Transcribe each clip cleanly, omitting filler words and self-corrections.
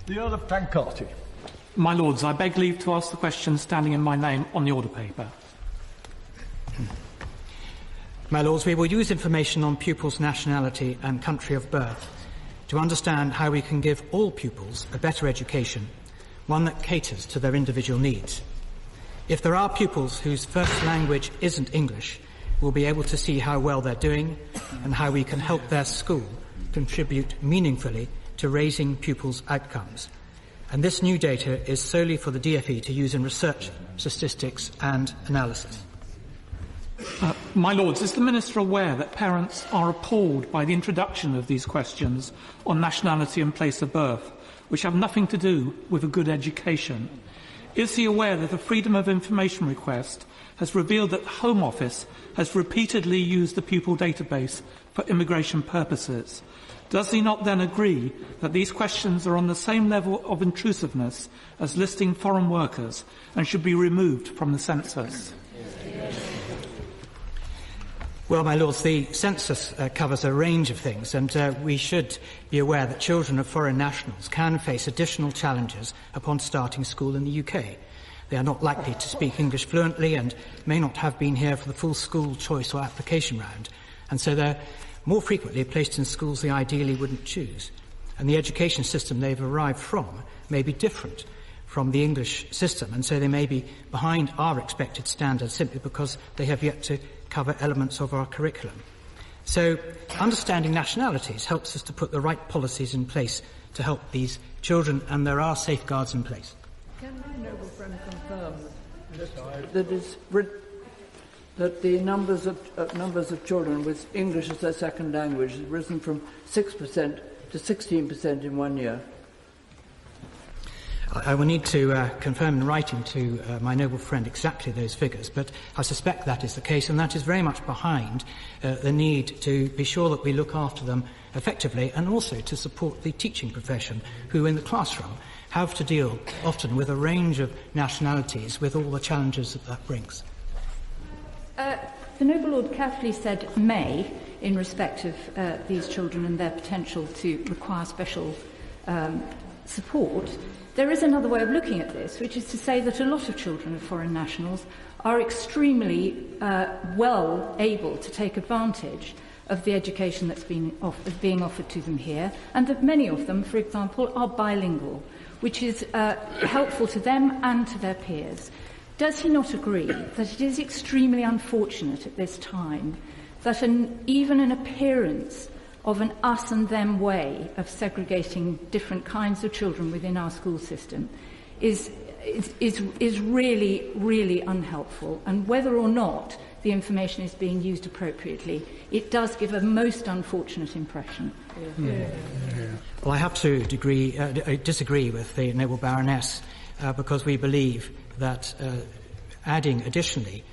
The Earl of Clancarty. My Lords, I beg leave to ask the question standing in my name on the order paper. My Lords, we will use information on pupils' nationality and country of birth to understand how we can give all pupils a better education, one that caters to their individual needs. If there are pupils whose first language isn't English, we'll be able to see how well they're doing and how we can help their school contribute meaningfully to raising pupils' outcomes. And this new data is solely for the DFE to use in research, statistics and analysis. My Lords, is the Minister aware that parents are appalled by the introduction of these questions on nationality and place of birth, which have nothing to do with a good education? Is he aware that the Freedom of Information request has revealed that the Home Office has repeatedly used the pupil database for immigration purposes? Does he not then agree that these questions are on the same level of intrusiveness as listing foreign workers and should be removed from the census? Well, my Lords, the census covers a range of things, and we should be aware that children of foreign nationals can face additional challenges upon starting school in the UK. They are not likely to speak English fluently and may not have been here for the full school choice or application round, and so they're more frequently placed in schools they ideally wouldn't choose. And the education system they've arrived from may be different from the English system, and so they may be behind our expected standards simply because they have yet to cover elements of our curriculum. So understanding nationalities helps us to put the right policies in place to help these children, and there are safeguards in place. Can my noble friend confirm that the numbers of children with English as their second language has risen from 6% to 16% in 1 year? I will need to confirm in writing to my noble friend exactly those figures, but I suspect that is the case, and that is very much behind the need to be sure that we look after them effectively, and also to support the teaching profession, who in the classroom have to deal often with a range of nationalities with all the challenges that that brings. The Noble Lord carefully said may in respect of these children and their potential to require special support. There is another way of looking at this, which is to say that a lot of children of foreign nationals are extremely well able to take advantage of the education that's being offered to them here, and that many of them, for example, are bilingual, which is helpful to them and to their peers. Does he not agree that it is extremely unfortunate at this time that even an appearance of an us and them way of segregating different kinds of children within our school system is really, really unhelpful, and whether or not the information is being used appropriately, it does give a most unfortunate impression. Well, I have to disagree with the Noble Baroness because we believe that adding additionally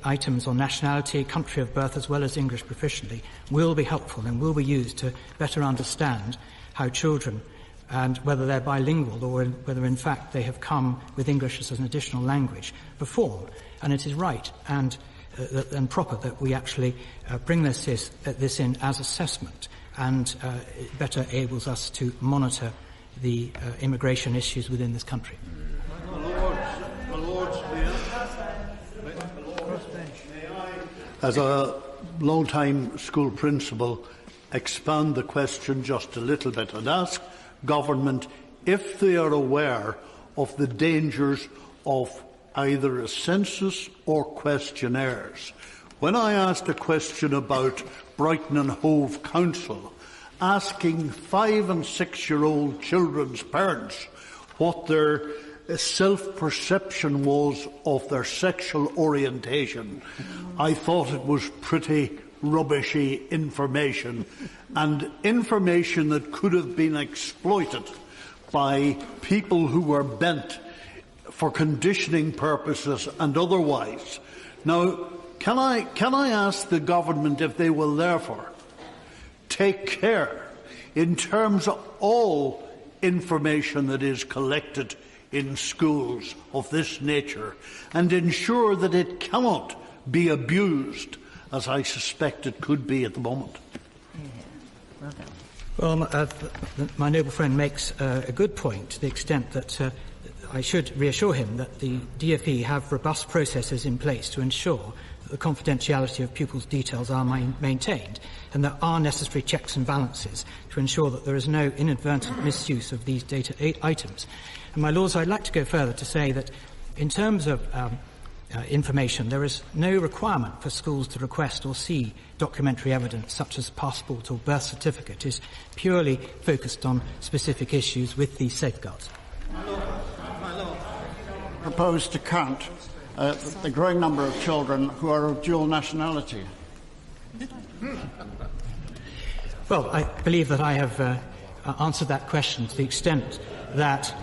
items on nationality, country of birth, as well as English proficiency, will be helpful and will be used to better understand how children, and whether they're bilingual or whether in fact they have come with English as an additional language, perform. And it is right and proper that we actually bring this in as assessment, and it better enables us to monitor the immigration issues within this country. As a long-time school principal, expand the question just a little bit and ask government if they are aware of the dangers of either a census or questionnaires. When I asked a question about Brighton and Hove Council, asking 5- and 6-year-old children's parents what their self-perception was of their sexual orientation, I thought it was pretty rubbishy information, and information that could have been exploited by people who were bent for conditioning purposes and otherwise. Now, can I ask the government if they will therefore take care in terms of all information that is collected in schools of this nature, and ensure that it cannot be abused, as I suspect it could be at the moment? Well done. Well, my noble friend makes a good point to the extent that I should reassure him that the DFE have robust processes in place to ensure that the confidentiality of pupils' details are maintained, and there are necessary checks and balances to ensure that there is no inadvertent misuse of these data items. And, my Lords, I'd like to go further to say that in terms of information, there is no requirement for schools to request or see documentary evidence such as passport or birth certificate. It is purely focused on specific issues with these safeguards. My Lord, propose to count the growing number of children who are of dual nationality. Well, I believe that I have answered that question to the extent that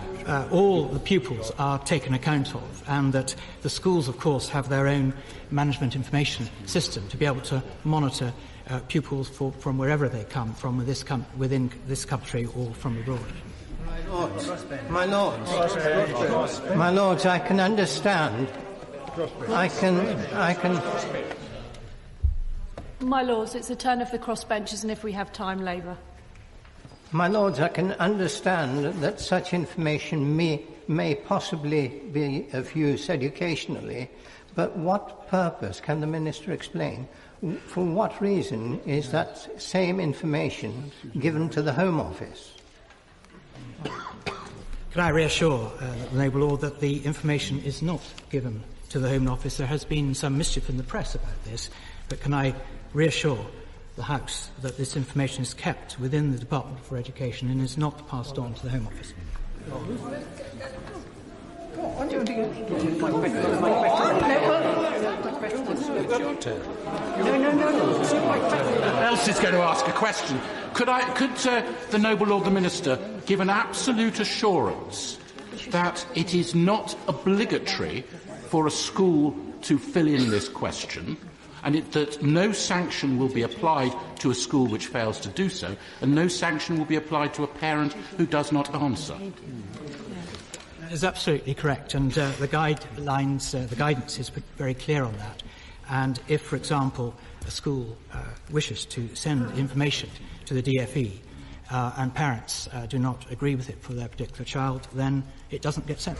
all the pupils are taken account of, and that the schools, of course, have their own management information system to be able to monitor pupils from wherever they come, from within this country or from abroad. My Lords, I can understand. I can. My Lords, it's a turn of the crossbenchers, and if we have time, Labour. My Lords, I can understand that such information may possibly be of use educationally, but what purpose can the Minister explain? For what reason is that same information given to the Home Office? Can I reassure the Noble Lord that the information is not given to the Home Office? There has been some mischief in the press about this, but can I reassure the House that this information is kept within the Department for Education and is not passed on to the Home Office? Else is going to ask a question. Could the Noble Lord the Minister give an absolute assurance that it is not obligatory for a school to fill in this question, and that no sanction will be applied to a school which fails to do so, and no sanction will be applied to a parent who does not answer? That is absolutely correct, and the guidelines, the guidance is very clear on that. And if, for example, a school wishes to send information to the DFE and parents do not agree with it for their particular child, then it doesn't get sent.